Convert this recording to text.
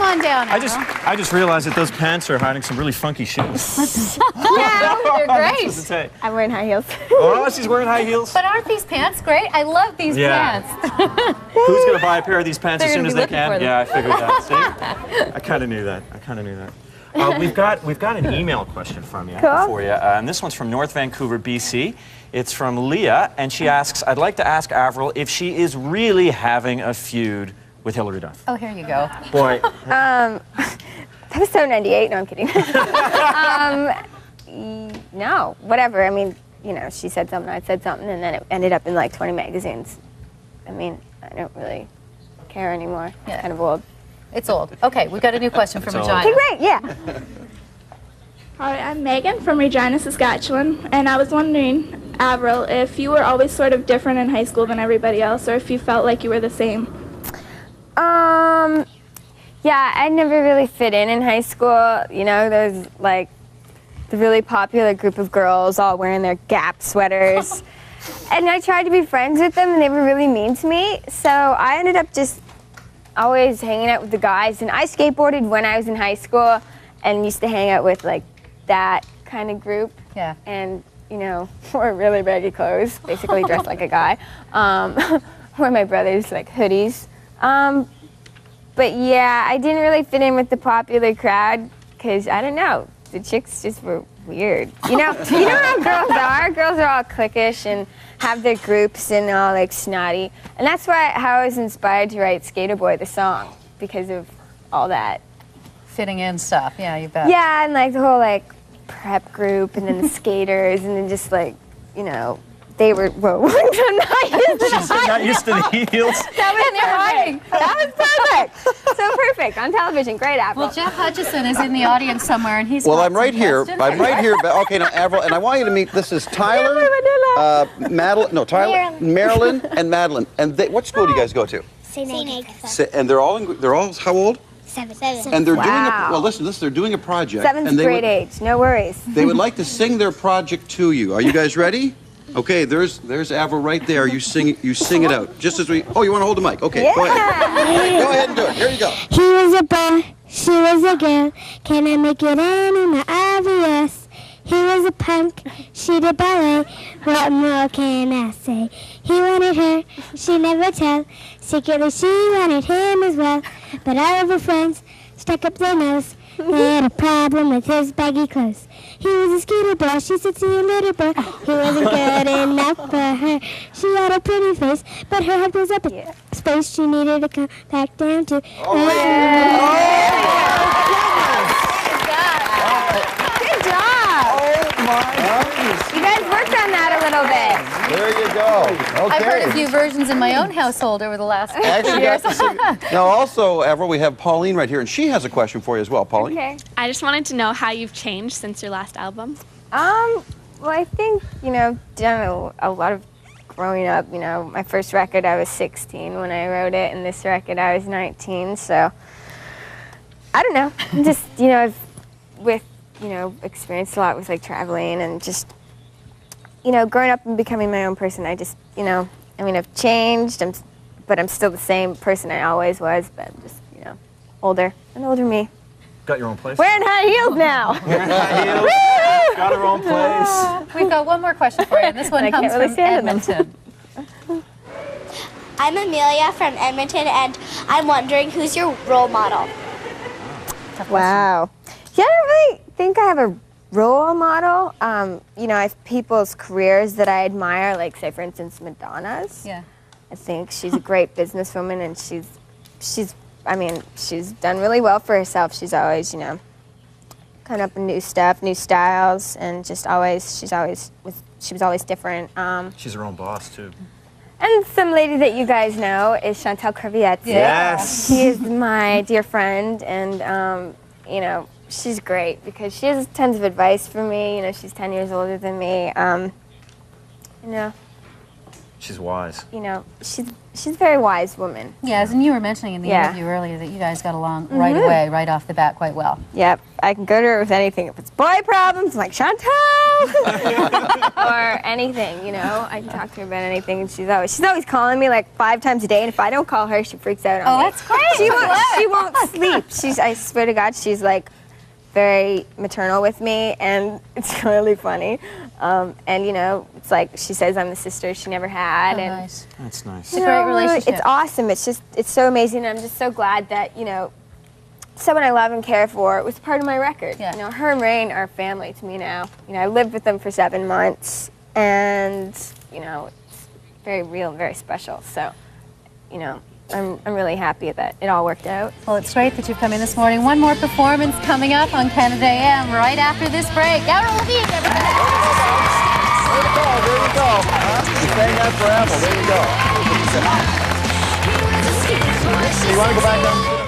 Come on down, Avril. I just realized that those pants are hiding some really funky shoes. No, they're great. I'm wearing high heels. Oh, she's wearing high heels. But aren't these pants great? I love these pants. Who's going to buy a pair of these pants as soon as they can? Yeah, I figured that. See? I kind of knew that. We've got an email question from you for you, and this one's from North Vancouver, BC. It's from Leah, and she asks, I'd like to ask Avril if she is really having a feud with Hilary Duff. Oh, here you go. Boy. That was so 98. No, I'm kidding. No, whatever. I mean, you know, she said something, I said something, and then it ended up in like 20 magazines. I mean, I don't really care anymore. Yeah. It's kind of old. It's old. Okay, we've got a new question from Regina. Okay, great, yeah. Hi, I'm Megan from Regina, Saskatchewan, and I was wondering, Avril, if you were always sort of different in high school than everybody else, or if you felt like you were the same. Yeah, I never really fit in high school. You know, there's like the really popular group of girls all wearing their Gap sweaters. And I tried to be friends with them, and they were really mean to me. So I ended up just always hanging out with the guys. And I skateboarded when I was in high school and used to hang out with like that kind of group. Yeah. And, you know, wore really baggy clothes, basically dressed like a guy. Wore my brother's like hoodies. But yeah, I didn't really fit in with the popular crowd because, I don't know, the chicks just were weird. You know how girls are? Girls are all cliquish and have their groups and all like snotty. And that's how I was inspired to write Skater Boy, the song, because of all that. Fitting in stuff, yeah, you bet. Yeah, and like the whole like prep group and then the skaters and then just like, you know, they were, whoa, She's not used to the heels. That was perfect. So perfect on television. Great, Avril. Well, Jeff Hutchison is in the audience somewhere, and he's. Well, I'm right here. I'm right here. Okay, now Avril, and I want you to meet. This is Tyler, Marilyn, and Madeline. And what school do you guys go to? St. Agatha. And they're all how old? 7. And they're doing listen, they're doing a project. 7th grade age. No worries. They would like to sing their project to you. Are you guys ready? Okay, there's Avril right there. You sing it out. Just as we. Oh, you want to hold the mic? Okay, go ahead. Go ahead and do it. Here you go. He was a boy, she was a girl. Can I make it any more obvious? He was a punk, she did ballet. What more can I say? He wanted her, she never tell. Secretly she wanted him as well. But all of her friends stuck up their nose. They had a problem with his baggy clothes. He was a skater boy, she said, see you later, boy. He wasn't good enough for her. She had a pretty face, but her head was up in space. She needed to come back down to. Good job. Oh my goodness. You guys worked on that a little bit. There you go. Okay. I've heard a few versions in my own household over the last few years. Now, also, Avril, we have Pauline right here, and she has a question for you as well. Pauline. Okay. I just wanted to know how you've changed since your last album. Well, I think, you know, done a lot of growing up. You know, my first record, I was 16 when I wrote it, and this record, I was 19. So, I don't know. Just, you know, experienced a lot with like traveling and just, you know, growing up and becoming my own person. I just, you know, I mean, I've changed, but I'm still the same person I always was, but I'm just, you know, an older me. Got your own place? Wearing high heels now. Wearing high heels. Got her own place. We've got one more question for you, and this one comes from Edmonton. I'm Amelia from Edmonton, and I'm wondering who's your role model? Wow. Yeah, I don't really think I have a role model. You know, I have people's careers that I admire, like, say, for instance, Madonna's. Yeah. I think she's a great businesswoman, and she's done really well for herself. She's always, you know, coming up with new stuff, new styles, and she was always different. She's her own boss, too. And some lady that you guys know is Chantal Crevietze. Yes. She is my dear friend, and, you know, she's great because she has tons of advice for me. You know, she's 10 years older than me. You know, She's wise. you know, she's a very wise woman. Yes, and you were mentioning in the Yeah. interview earlier that you guys got along right away, right off the bat, quite well. Yep, I can go to her with anything. If it's boy problems, I'm like, Chantal! Or anything, you know. I can talk to her about anything, and she's always calling me like 5 times a day, and if I don't call her, she freaks out on me. That's great. She won't sleep. I swear to God, she's like very maternal with me, and it's really funny. And you know, it's like she says I'm the sister she never had, and Nice. That's nice. It's a great relationship. it's awesome. It's so amazing. I'm just so glad that, you know, someone I love and care for was part of my record. Yeah. You know, her and Rain are family to me now. You know, I lived with them for 7 months, and you know, it's very real and very special. So, you know, I'm really happy that it all worked out. Well, it's great that you've come in this morning. One more performance coming up on Canada AM right after this break. Avril Lavigne, everybody. There you go. You're saying that for Apple. There you go. You want to go back down?